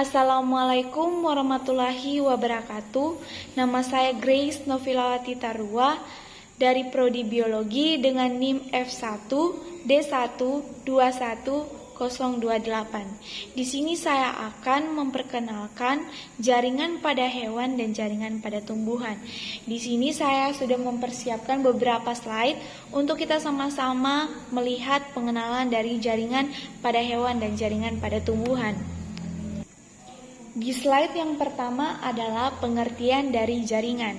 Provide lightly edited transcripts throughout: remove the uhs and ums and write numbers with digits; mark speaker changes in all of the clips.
Speaker 1: Assalamualaikum warahmatullahi wabarakatuh. Nama saya Grace Novilawati Tarua dari Prodi Biologi dengan NIM F1D1210028. Di sini saya akan memperkenalkan jaringan pada hewan dan jaringan pada tumbuhan. Di sini saya sudah mempersiapkan beberapa slide untuk kita sama-sama melihat pengenalan dari jaringan pada hewan dan jaringan pada tumbuhan. Di slide yang pertama adalah pengertian dari jaringan.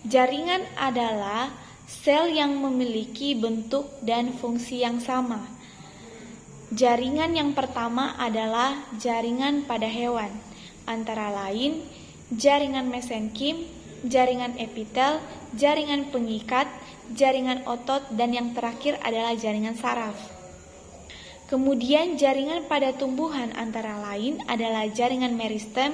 Speaker 1: Jaringan adalah sel yang memiliki bentuk dan fungsi yang sama. Jaringan yang pertama adalah jaringan pada hewan, antara lain jaringan mesenkim, jaringan epitel, jaringan pengikat, jaringan otot, dan yang terakhir adalah jaringan saraf. Kemudian jaringan pada tumbuhan antara lain adalah jaringan meristem,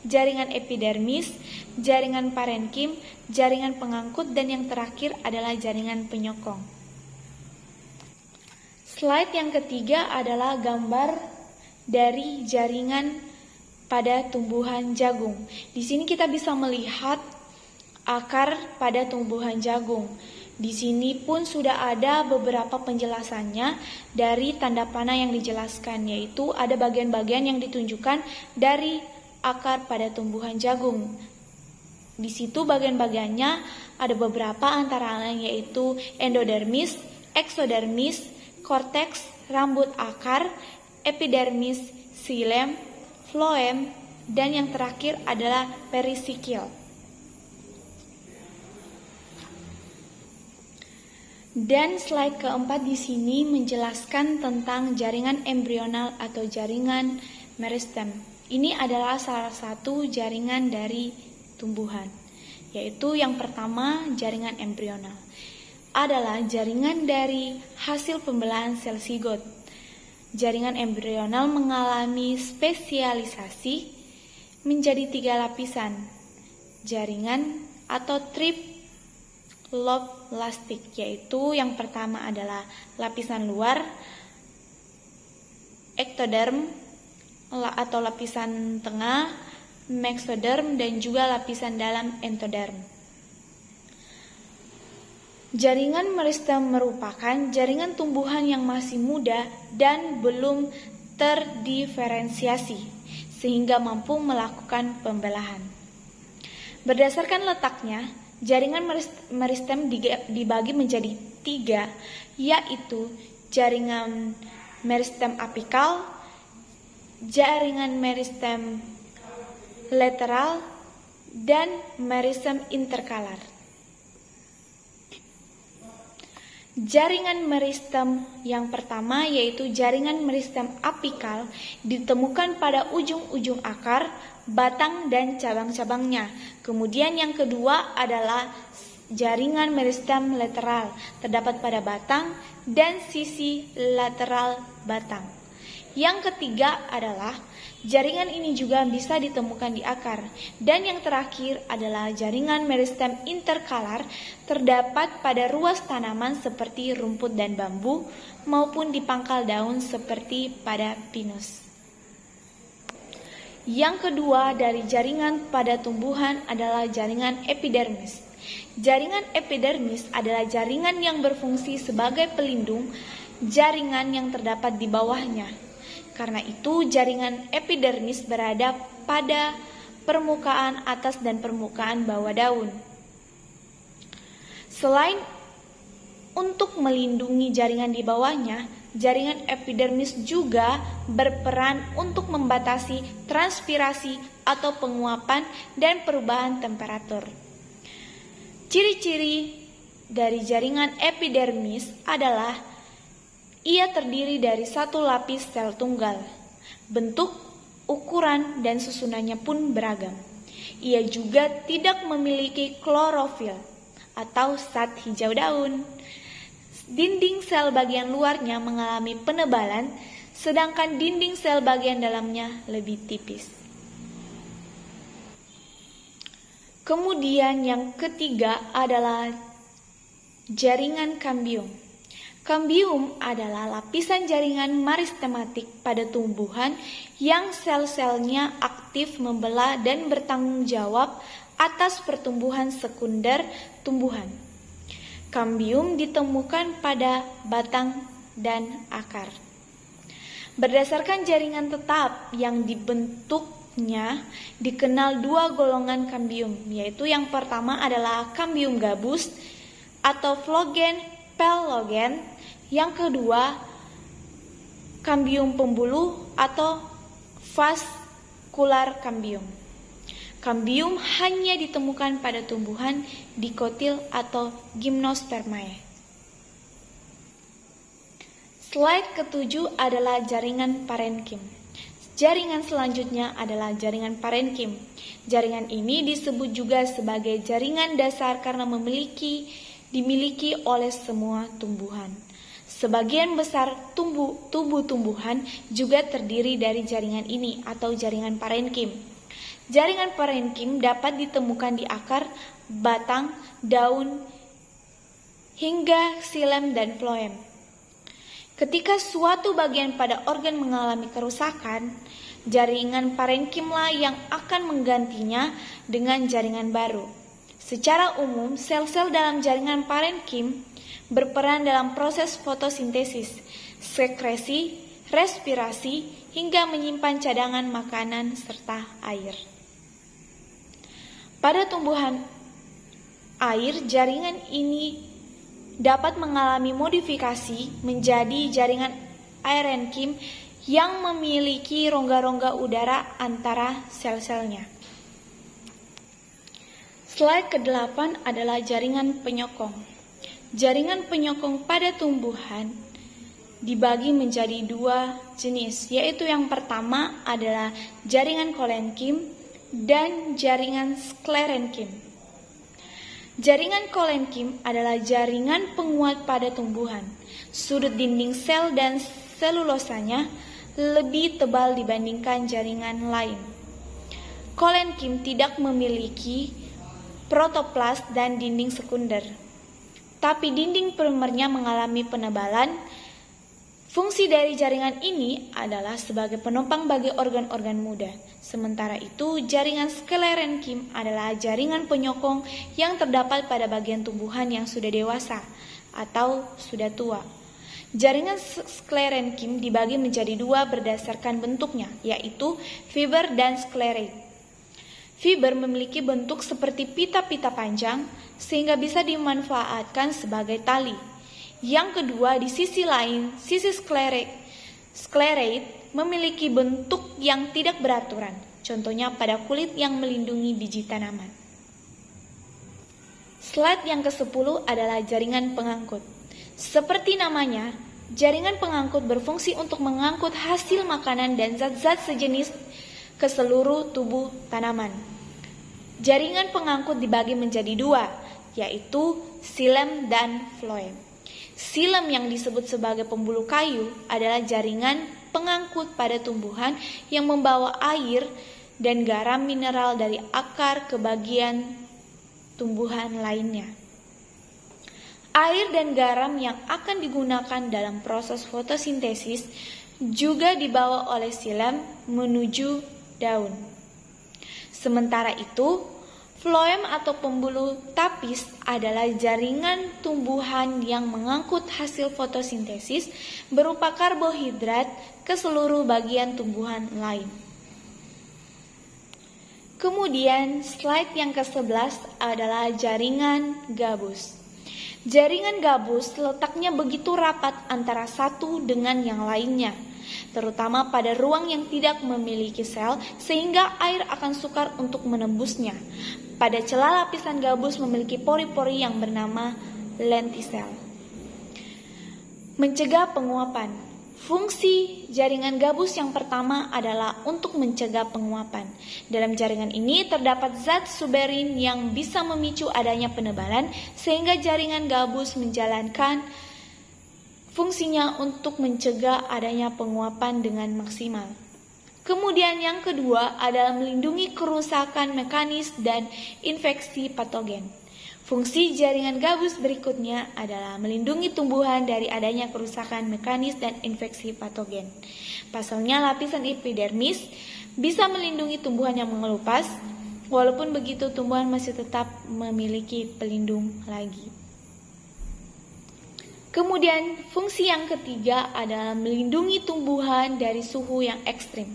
Speaker 1: jaringan epidermis, jaringan parenkim, jaringan pengangkut, dan yang terakhir adalah jaringan penyokong. Slide yang ketiga adalah gambar dari jaringan pada tumbuhan jagung. Di sini kita bisa melihat akar pada tumbuhan jagung. Di sini pun sudah ada beberapa penjelasannya dari tanda panah yang dijelaskan, yaitu ada bagian-bagian yang ditunjukkan dari akar pada tumbuhan jagung. Di situ bagian-bagiannya ada beberapa antara lain yaitu endodermis, eksodermis, korteks, rambut akar, epidermis, xilem, floem, dan yang terakhir adalah perisikil. Dan slide keempat di sini menjelaskan tentang jaringan embrional atau jaringan meristem. Ini adalah salah satu jaringan dari tumbuhan, yaitu yang pertama jaringan embrional. Adalah jaringan dari hasil pembelahan sel zigot. Jaringan embrional mengalami spesialisasi menjadi 3 lapisan. Jaringan atau triploblastik, yaitu yang pertama adalah lapisan luar, ektoderm atau lapisan tengah, mesoderm, dan juga lapisan dalam endoderm. Jaringan meristem merupakan jaringan tumbuhan yang masih muda dan belum terdiferensiasi, sehingga mampu melakukan pembelahan. Berdasarkan letaknya, jaringan meristem dibagi menjadi 3, yaitu jaringan meristem apikal, jaringan meristem lateral, dan meristem interkalar. Jaringan meristem yang pertama yaitu jaringan meristem apikal ditemukan pada ujung-ujung akar, batang, dan cabang-cabangnya. Kemudian yang kedua adalah jaringan meristem lateral, terdapat pada batang dan sisi lateral batang. Yang ketiga adalah jaringan ini juga bisa ditemukan di akar. Dan yang terakhir adalah jaringan meristem interkalar, terdapat pada ruas tanaman seperti rumput dan bambu maupun di pangkal daun seperti pada pinus. Yang kedua dari jaringan pada tumbuhan adalah jaringan epidermis. Jaringan epidermis adalah jaringan yang berfungsi sebagai pelindung jaringan yang terdapat di bawahnya. Karena itu, jaringan epidermis berada pada permukaan atas dan permukaan bawah daun. Selain untuk melindungi jaringan di bawahnya, jaringan epidermis juga berperan untuk membatasi transpirasi atau penguapan dan perubahan temperatur. Ciri-ciri dari jaringan epidermis adalah ia terdiri dari 1 lapis sel tunggal. Bentuk, ukuran, dan susunannya pun beragam. Ia juga tidak memiliki klorofil atau zat hijau daun. Dinding sel bagian luarnya mengalami penebalan, sedangkan dinding sel bagian dalamnya lebih tipis. Kemudian yang ketiga adalah jaringan kambium. Kambium adalah lapisan jaringan meristematik pada tumbuhan yang sel-selnya aktif membelah dan bertanggung jawab atas pertumbuhan sekunder tumbuhan. Kambium ditemukan pada batang dan akar. Berdasarkan jaringan tetap yang dibentuknya, dikenal dua golongan kambium, yaitu yang pertama adalah kambium gabus atau Phlogen Phlogen, yang kedua kambium pembuluh atau vaskular kambium. Kambium hanya ditemukan pada tumbuhan dikotil atau gymnospermae. Slide ke-7 adalah jaringan parenkim. Jaringan selanjutnya adalah jaringan parenkim. Jaringan ini disebut juga sebagai jaringan dasar karena dimiliki oleh semua tumbuhan. Sebagian besar tubuh tumbuhan juga terdiri dari jaringan ini atau jaringan parenkim. Jaringan parenkim dapat ditemukan di akar, batang, daun, hingga xilem dan floem. Ketika suatu bagian pada organ mengalami kerusakan, jaringan parenkimlah yang akan menggantinya dengan jaringan baru. Secara umum, sel-sel dalam jaringan parenkim berperan dalam proses fotosintesis, sekresi, respirasi, hingga menyimpan cadangan makanan serta air. Pada tumbuhan air, jaringan ini dapat mengalami modifikasi menjadi jaringan aerenkim yang memiliki rongga-rongga udara antara sel-selnya. Slide ke-8 adalah jaringan penyokong. Jaringan penyokong pada tumbuhan dibagi menjadi dua jenis, yaitu yang pertama adalah jaringan kolenkim dan jaringan sklerenkim. Jaringan kolenkim adalah jaringan penguat pada tumbuhan. Sudut dinding sel dan selulosanya lebih tebal dibandingkan jaringan lain. Kolenkim tidak memiliki protoplas dan dinding sekunder, tapi dinding primernya mengalami penebalan. Fungsi dari jaringan ini adalah sebagai penopang bagi organ-organ muda. Sementara itu, jaringan sklerenkim adalah jaringan penyokong yang terdapat pada bagian tumbuhan yang sudah dewasa atau sudah tua. Jaringan sklerenkim dibagi menjadi dua berdasarkan bentuknya, yaitu fiber dan sklerate. Fiber memiliki bentuk seperti pita-pita panjang sehingga bisa dimanfaatkan sebagai tali. Yang kedua, di sisi lain, sisi sklerate memiliki bentuk yang tidak beraturan, contohnya pada kulit yang melindungi biji tanaman. Slide yang ke-10 adalah jaringan pengangkut. Seperti namanya, jaringan pengangkut berfungsi untuk mengangkut hasil makanan dan zat-zat sejenis ke seluruh tubuh tanaman. Jaringan pengangkut dibagi menjadi dua, yaitu xilem dan floem. Xilem yang disebut sebagai pembuluh kayu adalah jaringan pengangkut pada tumbuhan yang membawa air dan garam mineral dari akar ke bagian tumbuhan lainnya. Air dan garam yang akan digunakan dalam proses fotosintesis juga dibawa oleh xilem menuju daun. Sementara itu, floem atau pembuluh tapis adalah jaringan tumbuhan yang mengangkut hasil fotosintesis berupa karbohidrat ke seluruh bagian tumbuhan lain. Kemudian slide yang ke-11 adalah jaringan gabus. Jaringan gabus letaknya begitu rapat antara satu dengan yang lainnya, terutama pada ruang yang tidak memiliki sel sehingga air akan sukar untuk menembusnya. Pada celah lapisan gabus memiliki pori-pori yang bernama lentisel. Mencegah penguapan. Fungsi jaringan gabus yang pertama adalah untuk mencegah penguapan. Dalam jaringan ini terdapat zat suberin yang bisa memicu adanya penebalan sehingga jaringan gabus menjalankan fungsinya untuk mencegah adanya penguapan dengan maksimal. Kemudian yang kedua adalah melindungi kerusakan mekanis dan infeksi patogen. Fungsi jaringan gabus berikutnya adalah melindungi tumbuhan dari adanya kerusakan mekanis dan infeksi patogen. Pasalnya, lapisan epidermis bisa melindungi tumbuhan yang mengelupas, walaupun begitu tumbuhan masih tetap memiliki pelindung lagi. Kemudian, fungsi yang ketiga adalah melindungi tumbuhan dari suhu yang ekstrim.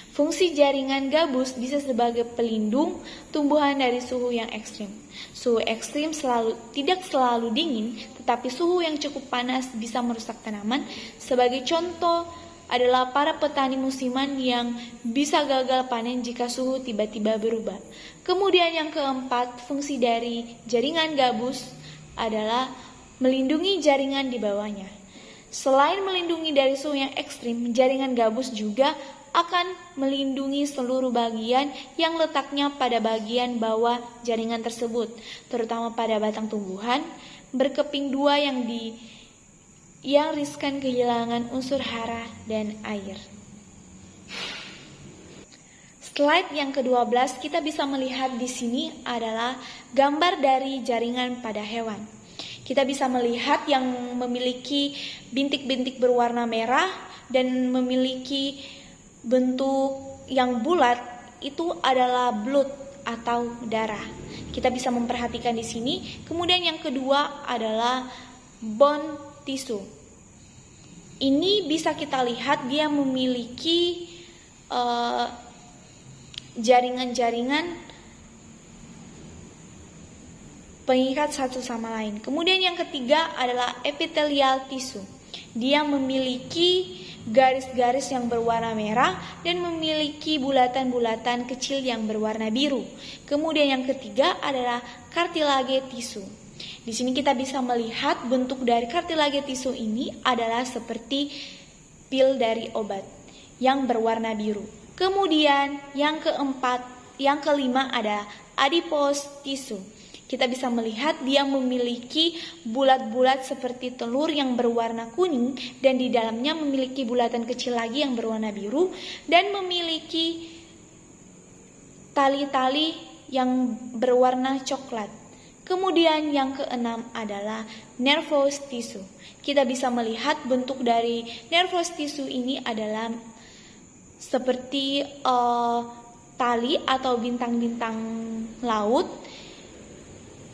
Speaker 1: Fungsi jaringan gabus bisa sebagai pelindung tumbuhan dari suhu yang ekstrim. Suhu ekstrim tidak selalu dingin, tetapi suhu yang cukup panas bisa merusak tanaman. Sebagai contoh adalah para petani musiman yang bisa gagal panen jika suhu tiba-tiba berubah. Kemudian yang keempat, fungsi dari jaringan gabus adalah melindungi jaringan di bawahnya. Selain melindungi dari suhu yang ekstrim, jaringan gabus juga akan melindungi seluruh bagian yang letaknya pada bagian bawah jaringan tersebut, terutama pada batang tumbuhan berkeping dua yang riskan kehilangan unsur hara dan air. Slide yang ke-12 kita bisa melihat di sini adalah gambar dari jaringan pada hewan. Kita bisa melihat yang memiliki bintik-bintik berwarna merah dan memiliki bentuk yang bulat itu adalah blood atau darah. Kita bisa memperhatikan di sini. Kemudian yang kedua adalah bone tissue. Ini bisa kita lihat dia memiliki jaringan-jaringan pengikat satu sama lain. Kemudian yang ketiga adalah epithelial tissue. Dia memiliki garis-garis yang berwarna merah dan memiliki bulatan-bulatan kecil yang berwarna biru. Kemudian yang ketiga adalah cartilage tissue. Di sini kita bisa melihat bentuk dari cartilage tissue ini adalah seperti pil dari obat yang berwarna biru. Kemudian yang kelima ada adipose tissue. Kita bisa melihat dia memiliki bulat-bulat seperti telur yang berwarna kuning dan di dalamnya memiliki bulatan kecil lagi yang berwarna biru dan memiliki tali-tali yang berwarna coklat. Kemudian yang keenam adalah nervous tissue. Kita bisa melihat bentuk dari nervous tissue ini adalah seperti tali atau bintang-bintang laut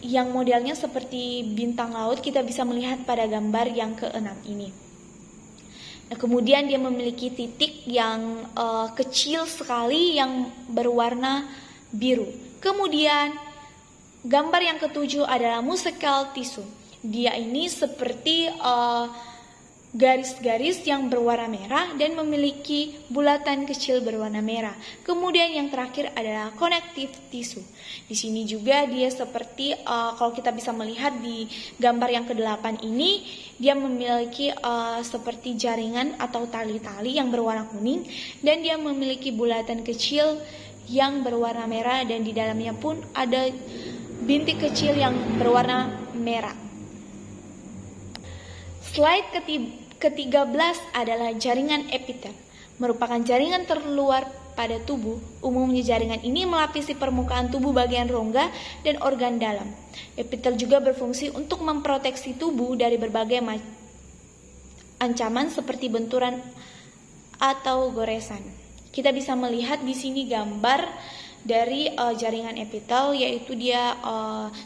Speaker 1: yang modelnya seperti bintang laut. Kita bisa melihat pada gambar yang keenam ini. Nah, kemudian dia memiliki titik yang kecil sekali yang berwarna biru. Kemudian gambar yang ketujuh adalah musical tissue. Dia ini seperti garis-garis yang berwarna merah dan memiliki bulatan kecil berwarna merah. Kemudian yang terakhir adalah connective tissue. Di sini juga dia seperti kalau kita bisa melihat di gambar yang ke-8 ini, dia memiliki seperti jaringan atau tali-tali yang berwarna kuning dan dia memiliki bulatan kecil yang berwarna merah dan di dalamnya pun ada bintik kecil yang berwarna merah. Slide ke-13 adalah jaringan epitel, merupakan jaringan terluar pada tubuh. Umumnya jaringan ini melapisi permukaan tubuh bagian rongga dan organ dalam. Epitel juga berfungsi untuk memproteksi tubuh dari berbagai ancaman seperti benturan atau goresan. Kita bisa melihat di sini gambar dari jaringan epitel, yaitu dia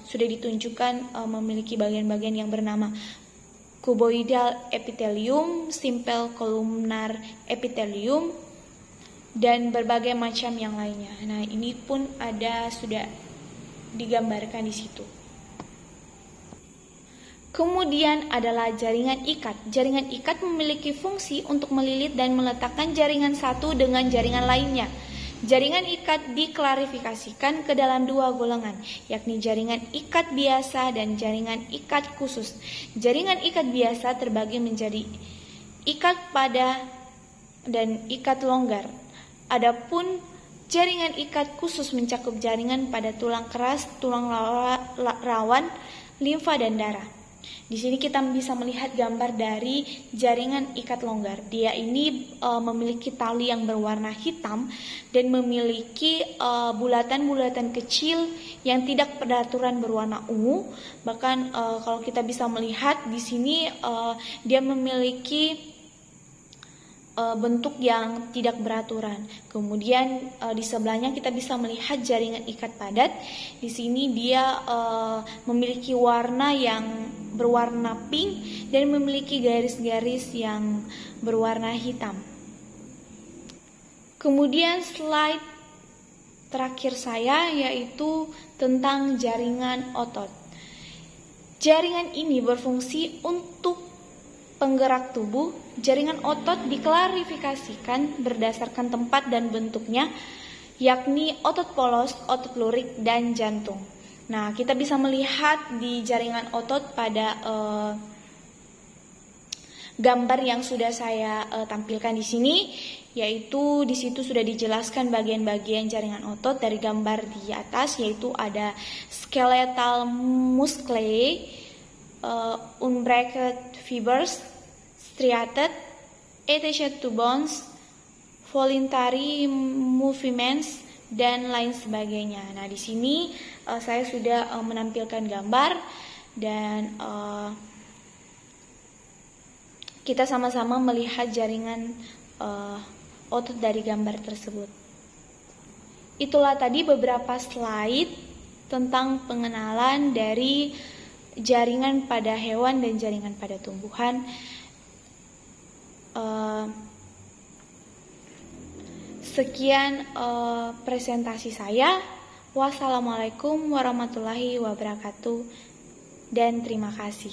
Speaker 1: sudah ditunjukkan memiliki bagian-bagian yang bernama cuboidal epithelium, simple columnar epithelium, dan berbagai macam yang lainnya. Nah, ini pun sudah digambarkan di situ. Kemudian adalah jaringan ikat. Jaringan ikat memiliki fungsi untuk melilit dan meletakkan jaringan satu dengan jaringan lainnya. Jaringan ikat diklarifikasikan ke dalam dua golongan, yakni jaringan ikat biasa dan jaringan ikat khusus. Jaringan ikat biasa terbagi menjadi ikat pada dan ikat longgar. Adapun jaringan ikat khusus mencakup jaringan pada tulang keras, tulang rawan, limfa dan darah. Di sini kita bisa melihat gambar dari jaringan ikat longgar. Dia ini memiliki tali yang berwarna hitam dan memiliki bulatan-bulatan kecil yang tidak beraturan berwarna ungu. Bahkan kalau kita bisa melihat di sini dia memiliki bentuk yang tidak beraturan. Kemudian di sebelahnya kita bisa melihat jaringan ikat padat. Di sini dia memiliki warna yang berwarna pink dan memiliki garis-garis yang berwarna hitam. Kemudian slide terakhir saya yaitu tentang jaringan otot. Jaringan ini berfungsi untuk penggerak tubuh. Jaringan otot diklarifikasikan berdasarkan tempat dan bentuknya, yakni otot polos, otot lurik, dan jantung. Nah, kita bisa melihat di jaringan otot pada gambar yang sudah saya tampilkan di sini, yaitu di situ sudah dijelaskan bagian-bagian jaringan otot dari gambar di atas, yaitu ada skeletal muscle, unbraced fibers, striated, attached to bones, voluntary movements, dan lain sebagainya. Nah, di sini saya sudah menampilkan gambar dan kita sama-sama melihat jaringan otot dari gambar tersebut. Itulah tadi beberapa slide tentang pengenalan dari jaringan pada hewan dan jaringan pada tumbuhan. Sekian presentasi saya. Wassalamualaikum warahmatullahi wabarakatuh dan terima kasih.